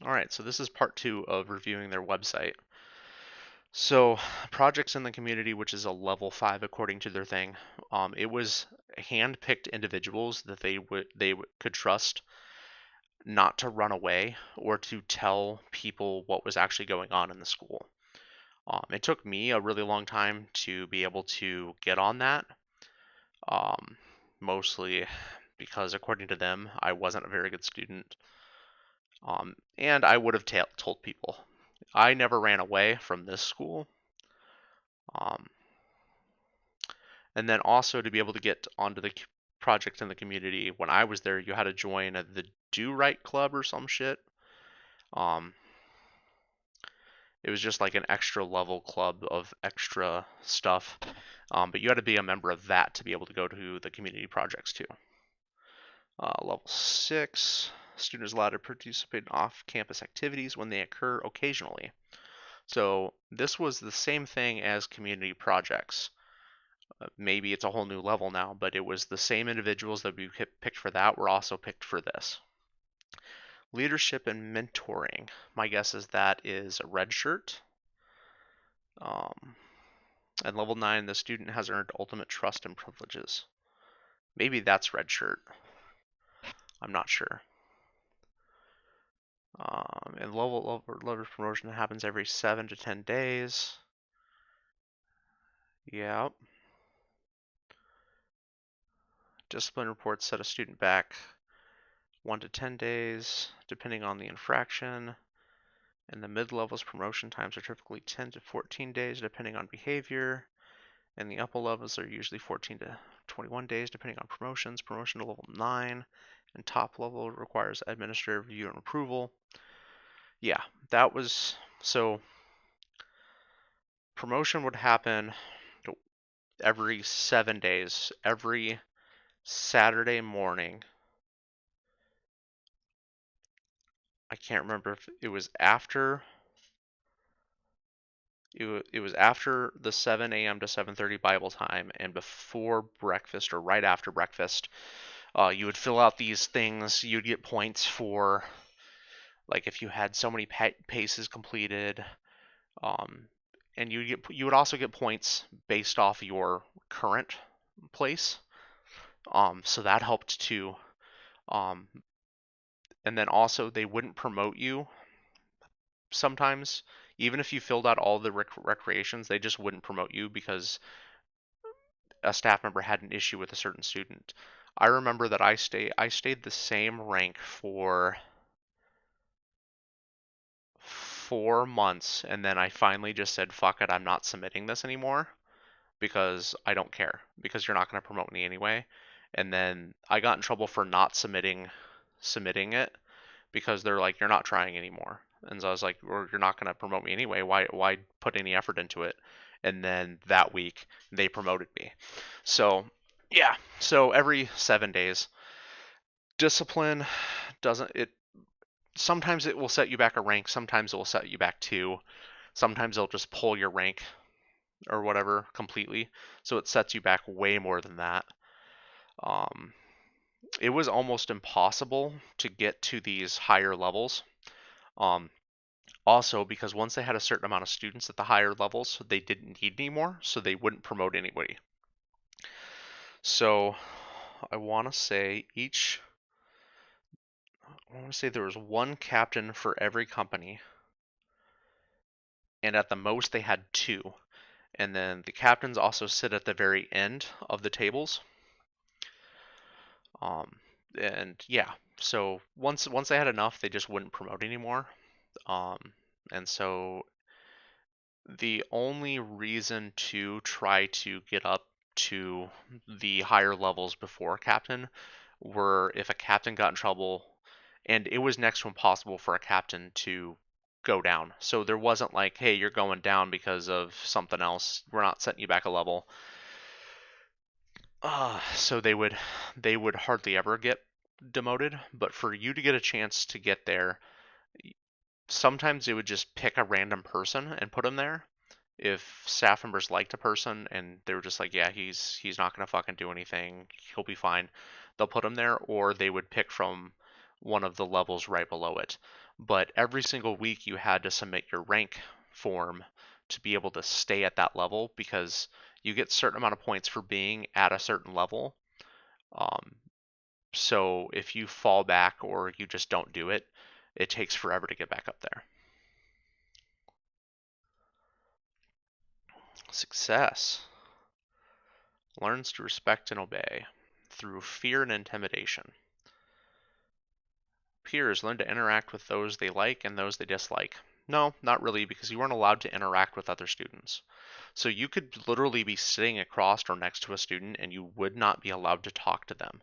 All right, so this is part two of reviewing their website. So, projects in the community, which is a level 5 according to their thing, it was hand-picked individuals that could trust not to run away or to tell people what was actually going on in the school. It took me a really long time to be able to get on that, um, mostly because according to them, I wasn't a very good student, and I would have told people. I never ran away from this school. Um, and then also to be able to get onto the project in the community, when I was there, you had to join the Do Right Club or some shit. Um, it was just like an extra level club of extra stuff, but you had to be a member of that to be able to go to the community projects too. Level 6, students allowed to participate in off-campus activities when they occur occasionally. So this was the same thing as community projects. Maybe it's a whole new level now, but it was the same individuals that we picked for that were also picked for this. Leadership and mentoring. My guess is that is a red shirt. Um, at level 9, the student has earned ultimate trust and privileges. Maybe that's red shirt. I'm not sure. And level promotion happens every 7 to 10 days. Yeah. Discipline reports set a student back 1 to 10 days, depending on the infraction. And the mid-levels promotion times are typically 10 to 14 days, depending on behavior. And the upper levels are usually 14 to 21 days, depending on promotions. Promotion to level 9 and top level requires administrative review and approval. Yeah, that was so. Promotion would happen every 7 days, every Saturday morning. I can't remember if it was after it was after the 7 a.m. to 7:30 Bible time and before breakfast or right after breakfast. You would fill out these things. You'd get points for like if you had so many paces completed, um, and you would also get points based off your current place. So that helped too. Um, and then also they wouldn't promote you sometimes, even if you filled out all the recreations, they just wouldn't promote you because a staff member had an issue with a certain student. I remember that I stayed the same rank for 4 months, and then I finally just said, "Fuck it, I'm not submitting this anymore because I don't care because you're not going to promote me anyway." And then I got in trouble for not submitting it because they're like, "You're not trying anymore." And so I was like, "Or you're not going to promote me anyway. Why put any effort into it?" And then that week they promoted me. So yeah, so every 7 days. Discipline doesn't it sometimes it will set you back a rank, sometimes it will set you back two, sometimes it'll just pull your rank or whatever completely. So it sets you back way more than that. Um, it was almost impossible to get to these higher levels. Um, Also, because once they had a certain amount of students at the higher levels, they didn't need any more, so they wouldn't promote anybody. So I want to say there was one captain for every company, and at the most they had two. And then the captains also sit at the very end of the tables. Um, and yeah, so once they had enough, they just wouldn't promote anymore. Um, and so the only reason to try to get up to the higher levels before captain were if a captain got in trouble, and it was next to impossible for a captain to go down. So there wasn't like, hey, you're going down because of something else. We're not setting you back a level. So they would hardly ever get demoted. But for you to get a chance to get there, sometimes they would just pick a random person and put them there. If staff members liked a person and they were just like, yeah, he's not gonna fucking do anything, he'll be fine, they'll put him there. Or they would pick from one of the levels right below it. But every single week you had to submit your rank form to be able to stay at that level, because you get a certain amount of points for being at a certain level. Um, so if you fall back or you just don't do it, it takes forever to get back up there. Success. Learns to respect and obey through fear and intimidation. Peers learn to interact with those they like and those they dislike. No, not really, because you weren't allowed to interact with other students. So you could literally be sitting across or next to a student and you would not be allowed to talk to them.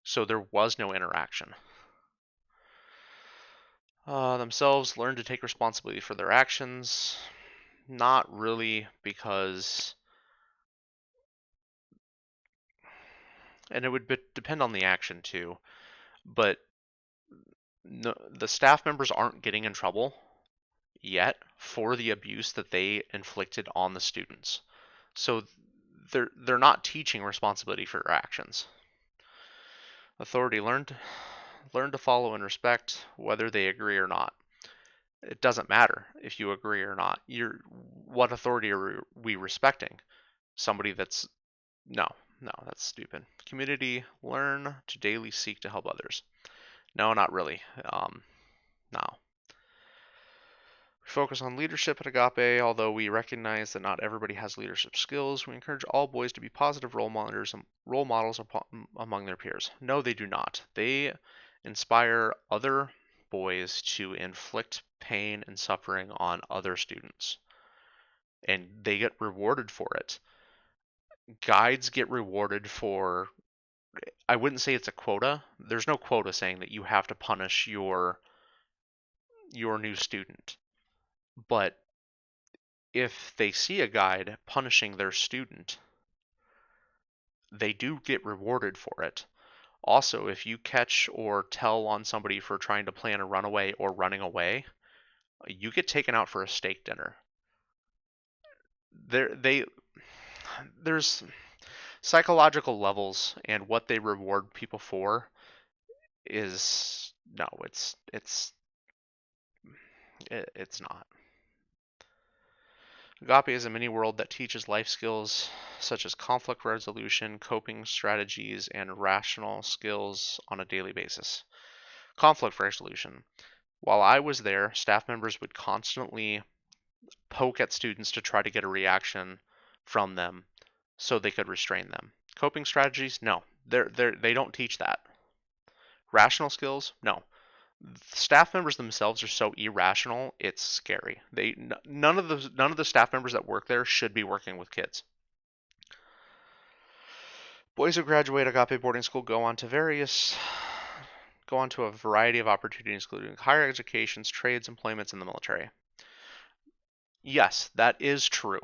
So there was no interaction. Themselves learn to take responsibility for their actions. Not really, because, and it would depend on the action too, but no, the staff members aren't getting in trouble yet for the abuse that they inflicted on the students. So they're not teaching responsibility for their actions. Authority learn to follow and respect whether they agree or not. It doesn't matter if you agree or not. What authority are we respecting? Somebody that's no, no, that's stupid. Community learn to daily seek to help others. No, not really. No. We focus on leadership at Agape, although we recognize that not everybody has leadership skills. We encourage all boys to be positive role models among their peers. No, they do not. They inspire other boys to inflict pain and suffering on other students, and they get rewarded for it. Guides get rewarded for, I wouldn't say it's a quota. There's no quota saying that you have to punish your new student. But if they see a guide punishing their student, they do get rewarded for it. Also, if you catch or tell on somebody for trying to plan a runaway or running away, you get taken out for a steak dinner. There's psychological levels, and what they reward people for is no, it's not. Agape is a mini world that teaches life skills such as conflict resolution, coping strategies, and rational skills on a daily basis. Conflict resolution. While I was there, staff members would constantly poke at students to try to get a reaction from them so they could restrain them. Coping strategies? No. They don't teach that. Rational skills? No. Staff members themselves are so irrational, it's scary. None of the staff members that work there should be working with kids. Boys who graduate Agape boarding school go on to a variety of opportunities, including higher educations, trades, employments, in the military. Yes, that is true,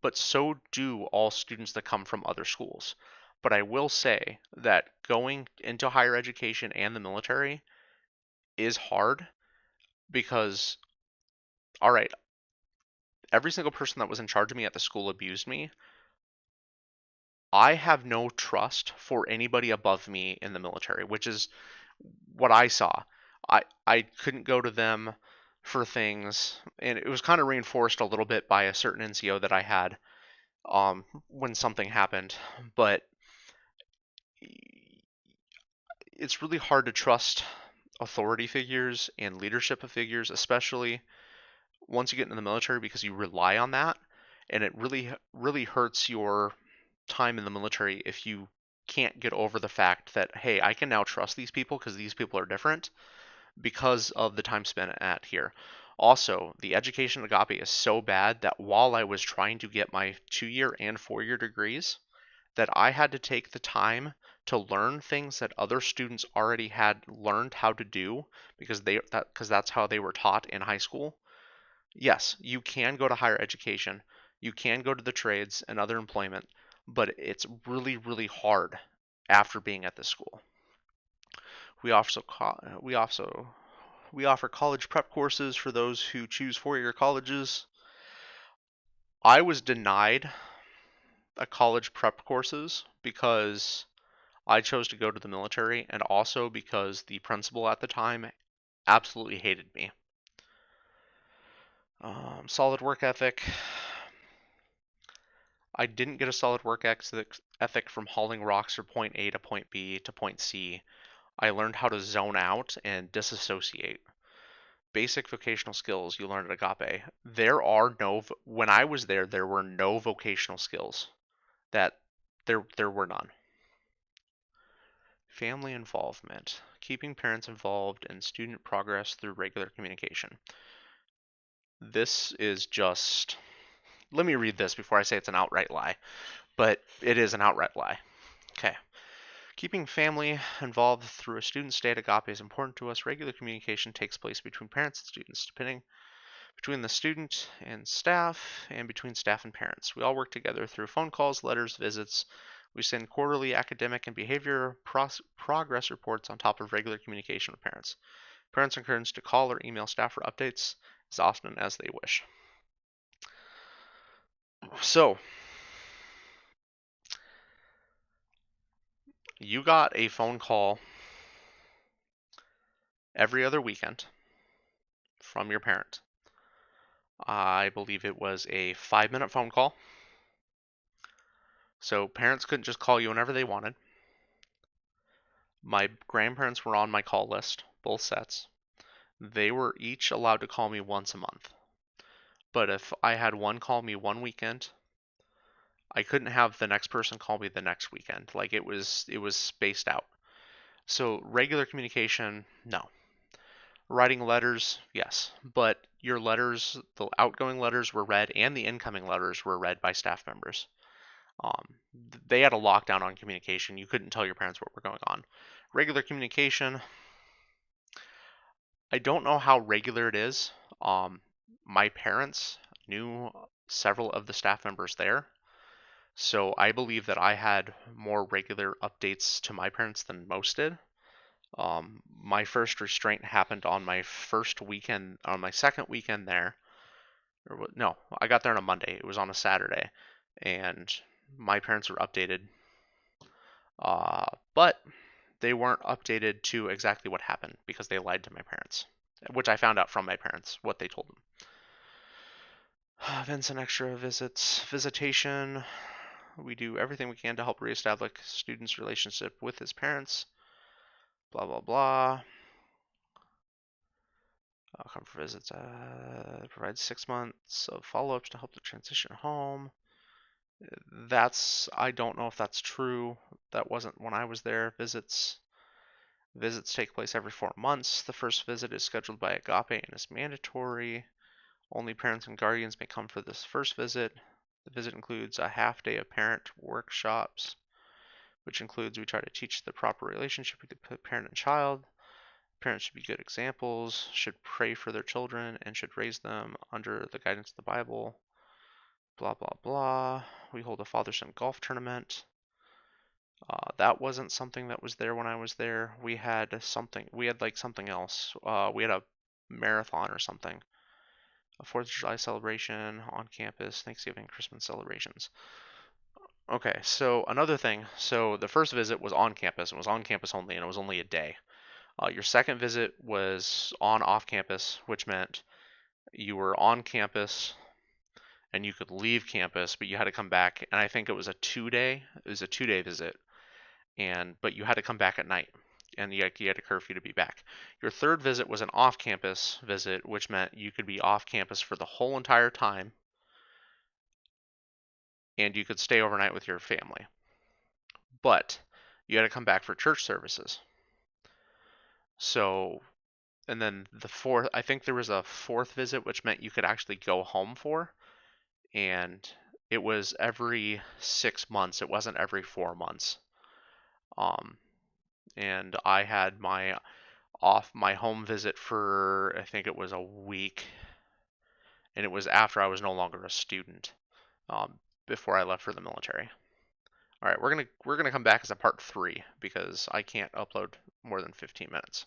but so do all students that come from other schools. But I will say that going into higher education and the military is hard because, all right, every single person that was in charge of me at the school abused me. I have no trust for anybody above me in the military, which is what I saw. I couldn't go to them for things, and it was kind of reinforced a little bit by a certain NCO that I had when something happened. But it's really hard to trust authority figures and leadership figures, especially once you get into the military, because you rely on that, and it really hurts your time in the military if you can't get over the fact that, hey, I can now trust these people because these people are different because of the time spent at here. Also, the education at Agape is so bad that while I was trying to get my 2-year and 4-year degrees, that I had to take the time to learn things that other students already had learned how to do because that's how they were taught in high school. Yes, you can go to higher education, you can go to the trades and other employment, but it's really hard after being at this school. We also we offer college prep courses for those who choose 4-year colleges. I was denied a college prep courses because I chose to go to the military, and also because the principal at the time absolutely hated me. Solid work ethic. I didn't get a solid work ethic from hauling rocks from point A to point B to point C. I learned how to zone out and disassociate. Basic vocational skills you learn at Agape. When I was there were no vocational skills. That there were none. Family involvement. Keeping parents involved in student progress through regular communication. This is just. Let me read this before I say it's an outright lie, but it is an outright lie. Okay. Keeping family involved through a student stay at Agape is important to us. Regular communication takes place between parents and students, depending between the student and staff, and between staff and parents. We all work together through phone calls, letters, visits. We send quarterly academic and behavior progress reports on top of regular communication with parents. Parents are encouraged to call or email staff for updates as often as they wish. So, you got a phone call every other weekend from your parent. I believe it was a 5-minute phone call. So parents couldn't just call you whenever they wanted. My grandparents were on my call list, both sets. They were each allowed to call me once a month. But if I had one call me one weekend, I couldn't have the next person call me the next weekend. Like it was spaced out. So regular communication, no. Writing letters, yes. But your letters, the outgoing letters were read and the incoming letters were read by staff members. Um, they had a lockdown on communication. You couldn't tell your parents what were going on. Regular communication, I don't know how regular it is. My parents knew several of the staff members there, so I believe that I had more regular updates to my parents than most did. My first restraint happened on my first weekend, on my second weekend there. No, I got there on a Monday. It was on a Saturday, and my parents were updated, but they weren't updated to exactly what happened because they lied to my parents, which I found out from my parents what they told them. Events and extra visits, visitation. We do everything we can to help reestablish students' relationship with his parents. Blah blah blah. Come for visits. Provide 6 months of follow-ups to help the transition home. I don't know if that's true. That wasn't when I was there. Visits take place every 4 months. The first visit is scheduled by Agape and is mandatory. Only parents and guardians may come for this first visit. The visit includes a half day of parent workshops, which includes we try to teach the proper relationship between parent and child. Parents should be good examples, should pray for their children, and should raise them under the guidance of the Bible. Blah, blah, blah. We hold a father-son golf tournament. That wasn't something that was there when I was there. We had like something else. We had a marathon or something. A 4th of July celebration on campus, Thanksgiving, Christmas celebrations. Okay, so another thing. So the first visit was on campus. It was on campus only, and it was only a day. Your second visit was on off campus, which meant you were on campus and you could leave campus, but you had to come back. And I think it was a 2-day. It was a 2-day visit, but you had to come back at night, and you had a curfew to be back. Your third visit was an off-campus visit, which meant you could be off campus for the whole entire time, and you could stay overnight with your family. But you had to come back for church services. So, and then I think there was a fourth visit, which meant you could actually go home for, and it was every 6 months. It wasn't every 4 months. And I had my home visit for, I think it was a week, and it was after I was no longer a student, before I left for the military. All right, we're gonna come back as a part 3 because I can't upload more than 15 minutes.